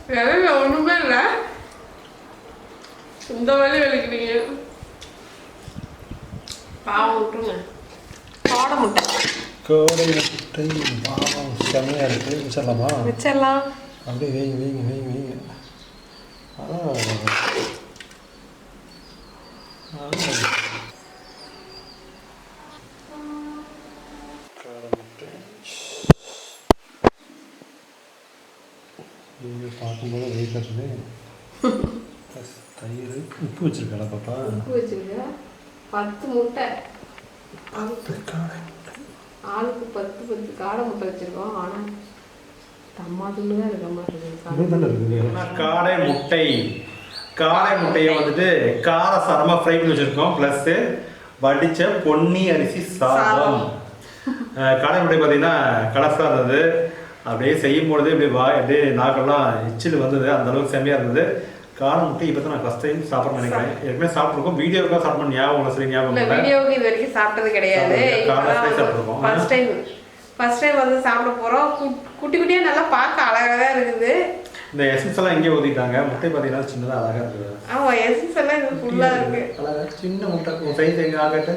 ஒண்ணுமே இல்லை, இந்த வழி வலிக்கிறீங்க. பாவம் விட்டுருங்க. காடை முட்டை செம்மையாக இருக்குது. வச்சிடலாமா? வச்சிடலாம். அப்படியே வைங்க. நீங்கள் பார்க்கும்போது வெயிட் கட்டுது. தயிர் உப்பு வச்சுருக்கா பாப்பா? உப்பு வச்சுருக்க. 10 முட்டை. 10 காடை முட்டை. ஆளுக்கு 10 காடை முட்டை வச்சுருக்கோம். ஆனால் தம்மாதுன்னு தான் இருக்க மாட்டேங்குது. காடை முட்டையை வந்துட்டு காரசாரமாக ஃப்ரை பண்ணி வச்சுருக்கோம். ப்ளஸ்ஸு வடித்த பொன்னி அரிசி சாதம். காடை முட்டை பார்த்தீங்கன்னா கலர்ஃபுல்லாக இருந்தது. அப்படியே செய்யும் பொழுது அப்படியே நாக்கெல்லாம் எச்சில் வந்தது. அந்த அளவுக்கு செம்மையாக இருந்தது. காடை முட்டை இப்போ தான் நான் ஃபஸ்ட் டைம் சாப்பிட்றேன்னு நினைக்கிறேன். ஏற்கனவே சாப்பிட்ருக்கோம். வீடியோவுக்காக சாப்பிட்ணும் ஞாபகம் சரி ஞாபகம் இல்லை. வீடியோவுக்கு இது வரைக்கும் சாப்பிட்டது கிடையாது. சாப்பிட்ருக்கோம். ஃபர்ஸ்ட் டைம் வந்து சாப்பிட போகிறோம். குட்டி குட்டியாக நல்லா பார்க்க அழகாக தான் இருக்குது. இந்த எசன்ஸ் எல்லாம் இங்கே ஊற்றிட்டாங்க. முட்டை பார்த்தீங்கன்னா சின்னதாக அழகாக இருக்குது. ஆமாம், எசன்ஸ் எல்லாம் இது ஃபுல்லாக இருக்குது. அழகாக சின்ன முட்டை சைஸ் எங்கே ஆகட்டு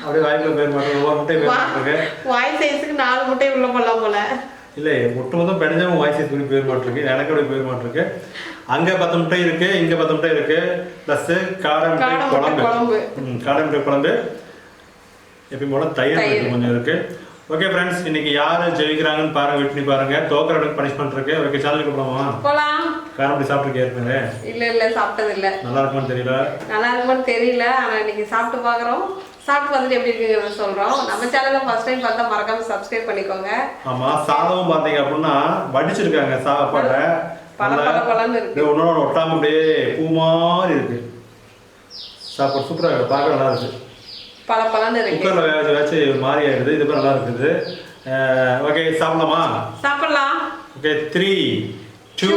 அப்படியே வாய்ப்பில் பேர் மாட்டோம். ஒவ்வொரு முட்டை பேர் மாட்டிருக்கு. வாய் சைஸுக்கு 4 முட்டை உள்ள போடலாம் போல. இல்லை ஒட்டு மொத்தம் பெனஞ்சாமல் வாய் சைஸ் கூட பேர் மாட்டிருக்கு. எனக்கு அப்படியே பேர் மாட்டிருக்கு. அங்கே 10 முட்டை இருக்குது, இங்கே 10 முட்டை இருக்குது. ப்ளஸ்ஸு காடை முட்டை குழம்பு. காடை முட்டை குழம்பு எப்பயும் போல தயிர் கொஞ்சம் இருக்குது. ஓகே ஃப்ரெண்ட்ஸ், இன்னைக்கு யார் ஜெயிக்கிறாங்கன்னு பாருங்க, வெயிட் பண்ணி பாருங்க. தோக்கறதுக்கு பனிஷ்மெண்ட் இருக்கு. ஓகே, சேனலுக்கு போகலாம். காரப்படி சாப்பிட்டுருக்கேன் ஏற்கனவே? இல்லை சாப்பிட்டது இல்லை. நல்லா இருக்குமான்னு தெரியல. ஆனால் இன்னைக்கு சாப்பிட்டு பார்க்குறோம். சாப்பிட்டு பார்த்துட்டு எப்படி இருக்குங்கிறத சொல்கிறோம். நம்ம சேனலில் ஃபர்ஸ்ட் டைம் பார்த்தா மறக்காம சப்ஸ்கிரைப் பண்ணிக்கோங்க. ஆமாம், சாதமும் பார்த்தீங்க அப்படின்னா வடிச்சிருக்காங்க. சாப்பாடை பழன்னு இருக்கு. ஒன்னோட ஒட்டாம அப்படியே பூ மாதிரி இருக்கு. சாப்பாடு சூப்பராக இருக்குது. பார்க்க நல்லா இருக்கு. பழன்னு இருக்கு. குக்கரில் வேக வச்சு மாறி ஆயிடுது. இது நல்லா இருக்குது. ஓகே, சாப்பிடலாம். Okay, 3, 2,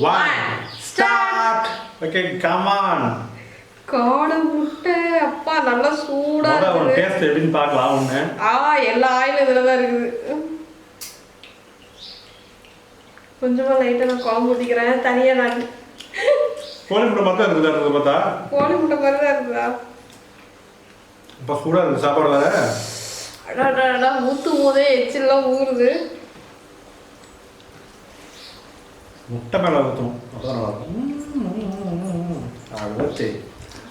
1 start. Okay, come on. காடை முட்டை அப்பா நல்லா சூடா இருக்கு. டேஸ்ட் எப்படின்னு பார்க்கலாம். ஒன்று எல்லா ஆயிலும் இதில் தான் இருக்குது. கொஞ்சமா லைட்டாக நான் குழம்பு ஊற்றிக்கிறேன். தனியாக நான் கோழி முட்டை மட்டும் இருக்குதா? பார்த்தா கோழி முட்டை மாதிரி தான் இருக்குதா? இப்போ சூடாக இருக்குது சாப்பாடு வேற. அடாடா, ஊற்றும் போதே எச்சிலாம் ஊறுது. முட்டை மேலே ஊற்றணும், அப்போ நல்லா இருக்கும்.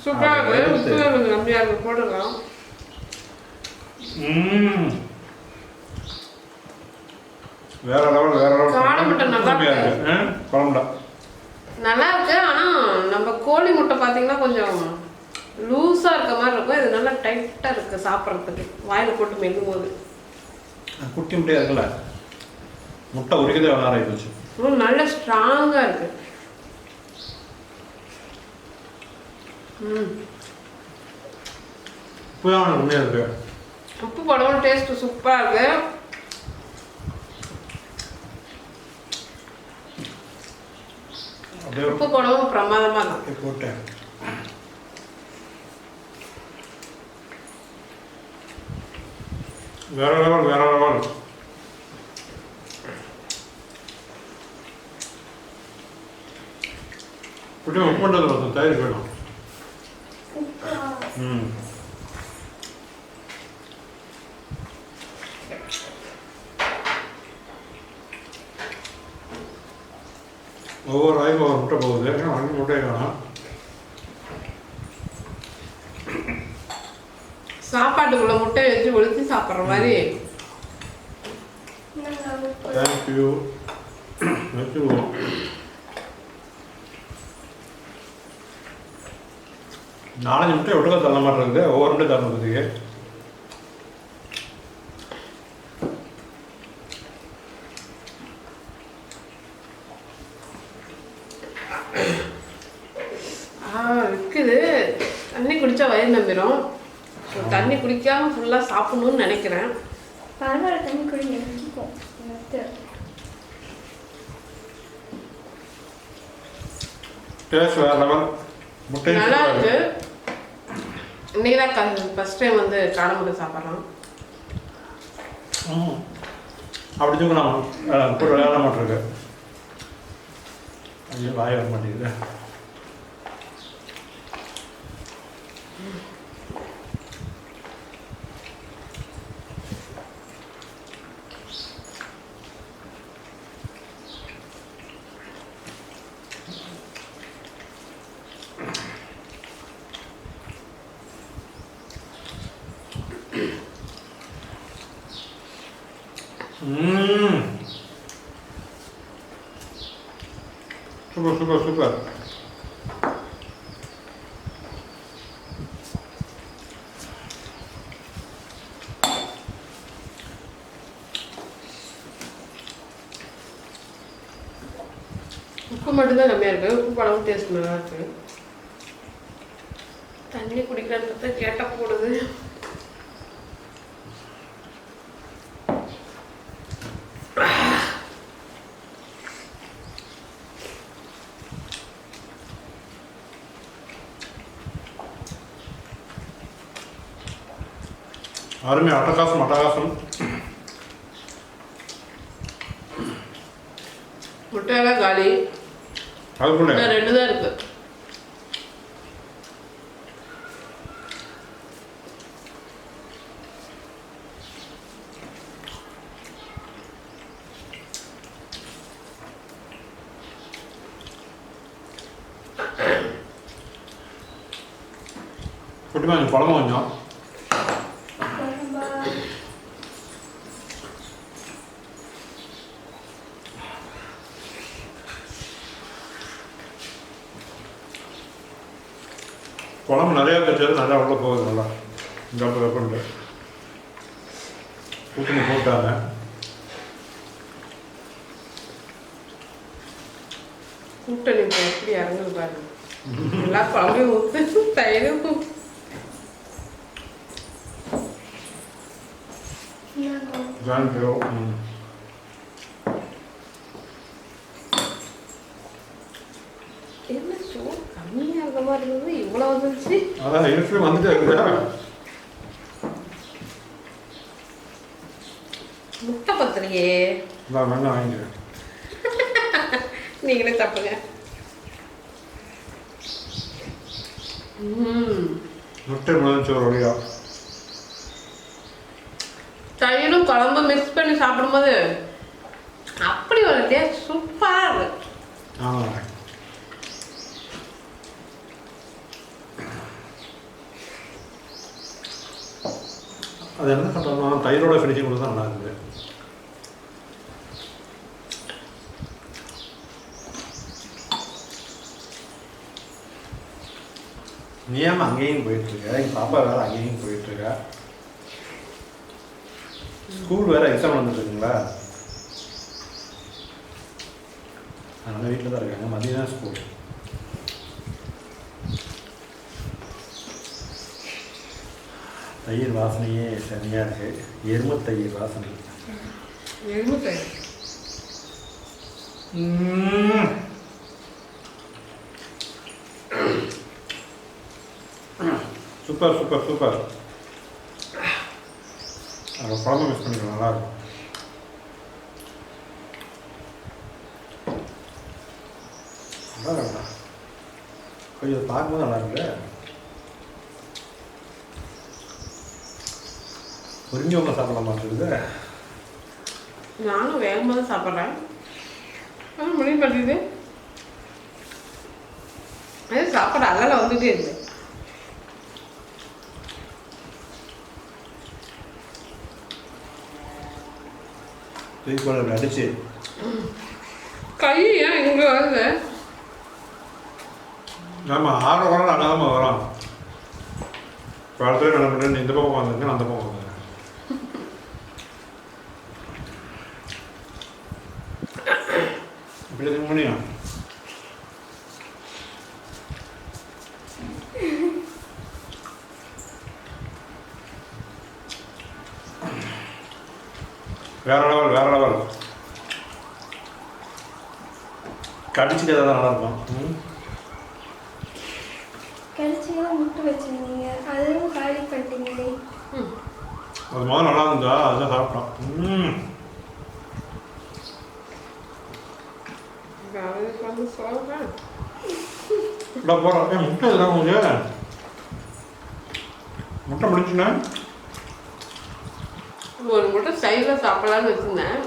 சூப்பராக இருக்குது. கொஞ்சம் கம்மியாக இருக்குது, போட்டுக்கலாம். வேற லெவல். காடை முட்டை நல்லா இருக்கு. குழம்புடா நல்லா இருக்கு. ஆனால் நம்ம கோழி முட்டை பார்த்தீங்கன்னா கொஞ்சம் லூஸாக இருக்க மாதிரி இருக்கும். இது நல்லா டைட்டாக இருக்குது சாப்பிட்றதுக்கு. வாயில் போட்டு மெல்லும் போது குட்டி முட்டையாக இருக்குல்ல, முட்டை உரிக்கிறதே நல்லா ஆகி போச்சு. நல்ல ஸ்ட்ராங்காக இருக்குது. உப்பு தான் உண்மையாக இருக்கு. உப்பு படம் டேஸ்ட்டு சூப்பராக இருக்குது. உப்பு படமும் பிரமாதமாக இருக்கு. போட்டேன். வேற லெவல். குட்டி உப்பு பண்ணுறது தயிர் வேணும். ஒவ்வொரு ஆய்வு ஒரு முட்டை போகுது. 2 முட்டை வேணும். சாப்பாட்டுக்குள்ள முட்டை வச்சு ஒழிச்சு சாப்பிட்ற மாதிரி. தேங்க்யூ. வச்சுருவோம். நாலஞ்சு முட்டை ஒட்டுக்கா தள்ள மாட்டேங்குது. ஒவ்வொரு முட்டை தரணுறதுக்கு இருக்குது. தண்ணி குடிச்சா வயிறு நம்பிடும். தண்ணி குடிக்காம ஃபுல்லாக சாப்பிடணும்னு நினைக்கிறேன். பரவாயில்ல, தண்ணி குடிங்க. நல்லா இருக்கு. இன்னைக்கு தான் ஃபர்ஸ்ட் டைம் வந்து காடை முட்டை சாப்பிட்றோம். அப்படி தூக்கணும். விளையாட மாட்டிருக்கு. ஐயோ வாய் வர மாட்டேங்குது. Super super super. உப்பு மட்டும்தான் கம்மியாக இருக்குது. உப்பு பழமும் டேஸ்ட் நல்லா இருக்கு. தண்ணி குடிக்கிறத கேட்டால் போடுது. அருமை, அட்டகாசம் அட்டகாசம். முட்டையெல்லாம் காலி. அதுக்குள்ள 2 தான் இருக்கு. குட்டிமா கொஞ்சம் பழமா கொஞ்சம். குழம்பு நிறையா கச்சது, நிறையா உள்ள போகுது. நல்லா இந்த வெப்பண்டு கூட்டணி போட்டாங்க. கூட்டணி எப்படி இறங்குது பாருங்க. எல்லா குழம்பையும் ஊற்று, தயிரும் என்ன சோ கம்மியாக இருக்க மாதிரி இருந்தது, இவ்வளோ வந்துச்சு. அதான் இருக்கு வந்துட்டு இருக்குதா. முட்டை பத்திரியே நான் வேணா வாங்கிக்கிறேன். நீங்களே தப்புங்க. முட்டை முதல் வழியா தயிரும் குழம்பு மிக்ஸ் பண்ணி சாப்பிடும்போது அப்படி ஒரு டேஸ்ட் சூப்பராக இருக்கு. ஆமாம். அது என்ன பண்ணுறோம்னா தயிரோட ஃபினிஷிங் கூட தான் நல்லா இருக்குது. நீ ஏமா அங்கேயும் போயிட்டுருக்க? எங்கள் பாப்பா வேறு அங்கேயும் போயிட்டுருக்கா. ஸ்கூல் வேறு எக்ஸாம் வந்துட்டுருக்குங்களா, அதனால் வீட்டில் தான் இருக்காங்க. மதியம் தான் ஸ்கூல். தயிர் வாசனையே சரியாக இருக்குது. எருமை தயிர் வாசனை. எருமை தயிர் சூப்பர் சூப்பர் சூப்பர். அதை குழம்பு மிஸ் பண்ணிக்கலாம், நல்லாயிருக்கும். நல்லா இருக்கா கொஞ்சம் பார்க்கும்போது நல்லா இருக்கு. புரிஞ்சவங்க சாப்பிட மாட்டேங்குது. நானும் வேகமாக தான் சாப்பிட்றேன். ஆனால் முடிவு பண்ணிது அது சாப்பிட்ற அதெல்லாம் வந்துட்டே இருக்கு. தூக்கி அடிச்சு கை ஏன் இங்கே வருது? ஆமாம், ஆற குழந்தை அங்கே தான் வரோம். படத்துல என்ன பண்ணுறேன், இந்த பக்கம் வந்துருக்கேன், அந்த பக்கம் வந்துருக்கேன். இப்படி இருக்க முடியும். வேற லெவல் வேற லெவல். கடிச்சுட்டு தான் நல்லா இருக்கும். கடிச்சிங்கெல்லாம் முட்டை வச்சுருந்தீங்க, அதுவும் காலி பண்ணிட்டீங்களே. அது முதல்ல நல்லா இருந்தா அதுதான் சாப்பிட்டோம். அதுக்கு வந்து சொல்கிறேன். இல்லை போடுறேன் முட்டை இதெல்லாம் உங்களுக்கு முட்டை முடிச்சுண்ணா ஒரு முட்டை சைடில் சாப்பிடலான்னு வச்சுருந்தேன்.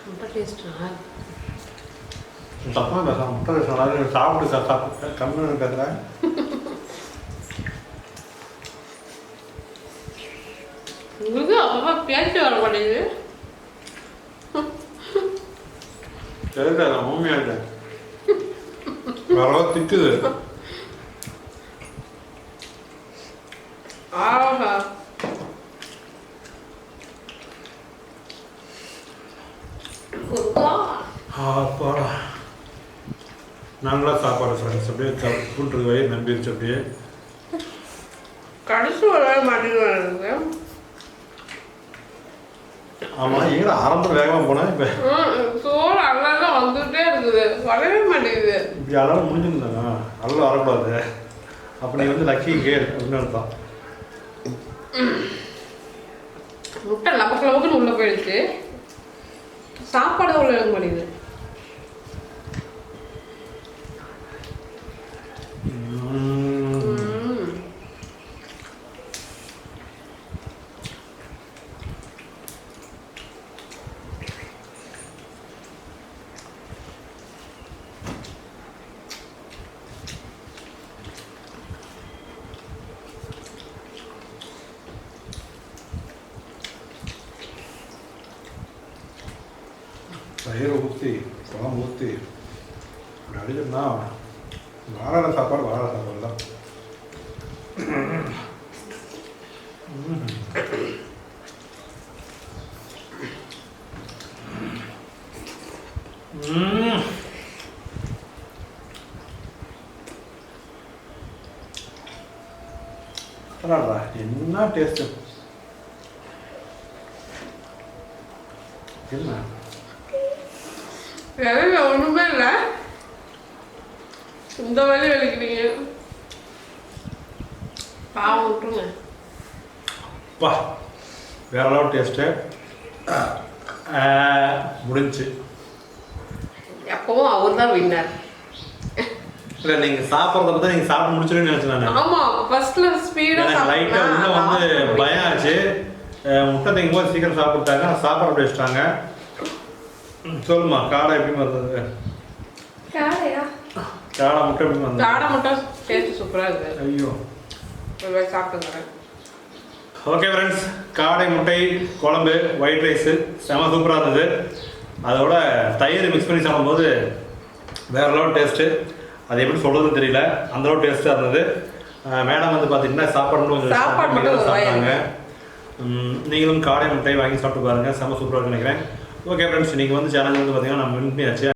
முட்டை டேஸ்ட்டா தப்பாக பேசலாம் முட்டை பேசலாம் சாப்பிட்டு சாப்பிட்டு கம்மி பேசுகிறேன். உங்களுக்கு அப்பப்போ பேச்சு வர மாட்டேங்குது. சரிக்கா நான் உண்மையாக இருக்கேன் வரவா திக்குது. ஆஹா அப்பாடா நல்லா சாப்பாடு ஃப்ரெண்ட்ஸ் அப்படியே கூட்டுறது வயிறு நம்பிடுச்சு அப்படியே. கடைசி வர மாட்டேங்குது. ஆமாம் ஏன்னா ஆரம்பத்தில் வேகமாக போனேன் இப்போ சோறு அழகாக வந்துகிட்டே இருக்குது, வரவே மாட்டேங்குது. இப்படி அழகாக முடிஞ்சிருந்தாங்க அவ்வளோ வரக்கூடாது. அப்போ நீ வந்து லக்கி கேள் அப்படின்னு அர்த்தம். முட்டை லபக்கு லபக்குன்னு உள்ளே போயிடுச்சு, சாப்பாடு உள்ள எடுக்க மாட்டேங்குது. தயிரை ஊற்றி குழம்பு ஊற்றி அப்படி அடிச்சோம்னா வாழை சாப்பாடு தான். என்ன டேஸ்ட்டு என்ன வேலை ஒன்றுமே இல்லை, இந்த வழி வலிக்கிறீங்க. பாவம் விட்டுருங்க. பா வேற அளவு டேஸ்ட்டு முடிஞ்சு. எப்பவும் அவர் தான் வின்னர். இல்லை நீங்கள் சாப்பிட்றத பற்றி நீங்கள் சாப்பிட்டு முடிச்சிருன்னு நினச்சேன் நான். ஆமாம், ஃபர்ஸ்ட்ல ஸ்பீடாக எனக்கு லைட்டாக உள்ள வந்து பயம் ஆச்சு. முட்டை தைக்கும் போது சீக்கிரம் சாப்பிட்டாங்க, சாப்பாடு அப்படி வச்சிட்டாங்க. சொல்லுமா காடை எப்படி வந்தது? காடையா? காடை முட்டை எப்படி வந்தது? காடை முட்டை டேஸ்ட் சூப்பராக இருக்குது. ஐயோ சாப்பிட்டுக்கிறேன். ஓகே ஃப்ரெண்ட்ஸ், காடை முட்டை குழம்பு ஒயிட் ரைஸு செம சூப்பராக இருந்தது. அதோட தயிர் மிக்ஸ் பண்ணி சாப்பிடும்போது வேற லெவல் டேஸ்ட்டு. அது எப்படி சொல்கிறதுன்னு தெரியல, அந்தளவு டேஸ்ட்டாக இருந்தது. மேடம் வந்து பார்த்தீங்கன்னா சாப்பாடு கொஞ்சம் சாப்பிட்டாங்க. நீங்களும் காடை முட்டை வாங்கி சாப்பிட்டு பாருங்கள், செம சூப்பராக நினைக்கிறேன். ஓகே ஃப்ரெண்ட்ஸ், நீங்கள் வந்து சேனல் வந்து பார்த்தீங்கன்னா நம்ம வின் பண்ணியாச்சு.